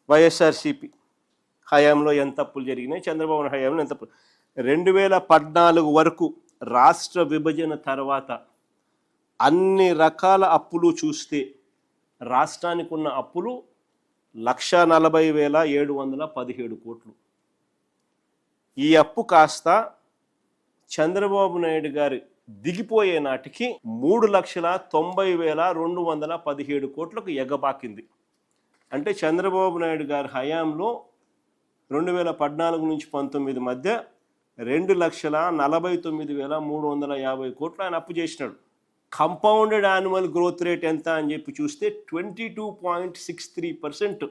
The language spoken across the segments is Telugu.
వైఎస్ఆర్సిపి హయాంలో ఎంత అప్పులు జరిగినాయి, చంద్రబాబు నాయుడు హయాంలో ఎంత 2014 వరకు రాష్ట్ర విభజన తర్వాత అన్ని రకాల అప్పులు చూస్తే రాష్ట్రానికి ఉన్న అప్పులు 1,40,717 కోట్లు. ఈ అప్పు కాస్త చంద్రబాబు నాయుడు గారి దిగిపోయే నాటికి 3,90,217 కోట్లకు ఎగబాకింది. అంటే చంద్రబాబు నాయుడు గారి హయాంలో 2014 నుంచి 19 మధ్య 2,49,350 కోట్లు ఆయన అప్పు చేసినాడు. కంపౌండెడ్ యాన్యువల్ గ్రోత్ రేట్ ఎంత అని చెప్పి చూస్తే 22.63%,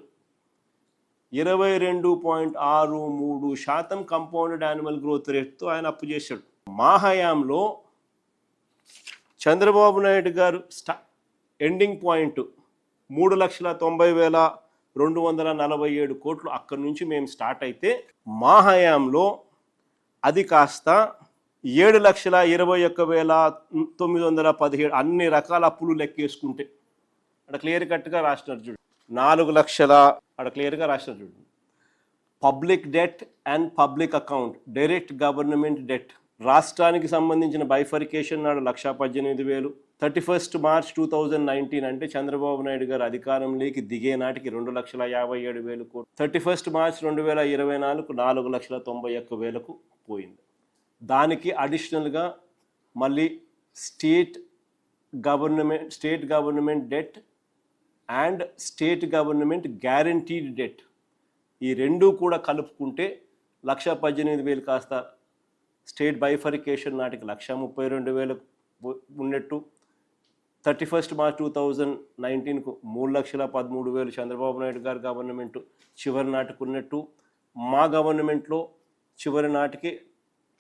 22.63% కంపౌండెడ్ యాన్యువల్ గ్రోత్ రేట్తో ఆయన అప్పు చేశాడు. మా హయాంలో చంద్రబాబు నాయుడు గారు ఎండింగ్ పాయింట్ 3,90,247 కోట్లు, అక్కడి నుంచి మేము స్టార్ట్ అయితే మా హయాంలో అది కాస్త 7,21,917 అన్ని రకాల అప్పులు లెక్కేసుకుంటే అక్కడ క్లియర్ కట్గా రాసినారు చూడు. 4 లక్షల అక్కడ క్లియర్గా రాసినారు చూడు. Public debt and public account, direct government debt రాష్ట్రానికి సంబంధించిన బైఫర్కేషన్ నాడు 1,18,000. 31st March 2019 అంటే చంద్రబాబు నాయుడు గారు అధికారంలోకి దిగే నాటికి 2,57,000 కోట్లు. 31st March 2024 4,91,000కు పోయింది. దానికి అడిషనల్గా మళ్ళీ state government debt and state government guaranteed debt, ఈ రెండు కూడా కలుపుకుంటే 1,18,000 కాస్త స్టేట్ బైఫర్కేషన్ నాటికి 1,32,000 ఉన్నట్టు. 31st March 2019కు 3,13,000 చంద్రబాబు నాయుడు గారి గవర్నమెంట్ చివరి నాటికి ఉన్నట్టు. మా గవర్నమెంట్లో చివరి నాటికి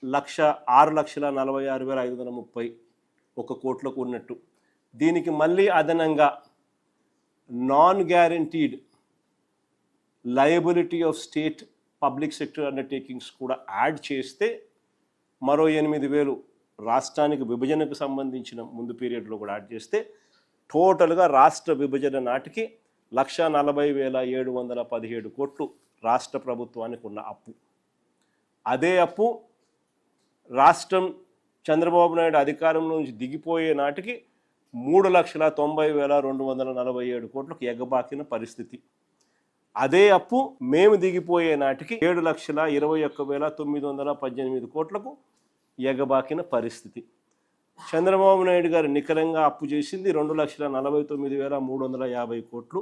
6,46,531 కోట్లకు ఉన్నట్టు. దీనికి మళ్ళీ అదనంగా non guaranteed liability of state public sector undertakings కూడా యాడ్ చేస్తే మరో 8,000 రాష్ట్రానికి విభజనకు సంబంధించిన ముందు పీరియడ్లో కూడా యాడ్ చేస్తే టోటల్గా రాష్ట్ర విభజన నాటికి 1,40,717 కోట్లు రాష్ట్ర ప్రభుత్వానికి ఉన్న అప్పు. అదే అప్పు రాష్ట్రం చంద్రబాబు నాయుడు అధికారంలో నుంచి దిగిపోయే నాటికి 3,90,247 కోట్లకు ఎగబాకిన పరిస్థితి. అదే అప్పు మేము దిగిపోయే నాటికి 7,21,918 కోట్లకు ఎగబాకిన పరిస్థితి. చంద్రబాబు నాయుడు గారు నికరంగా అప్పు చేసింది 2,49,350 కోట్లు.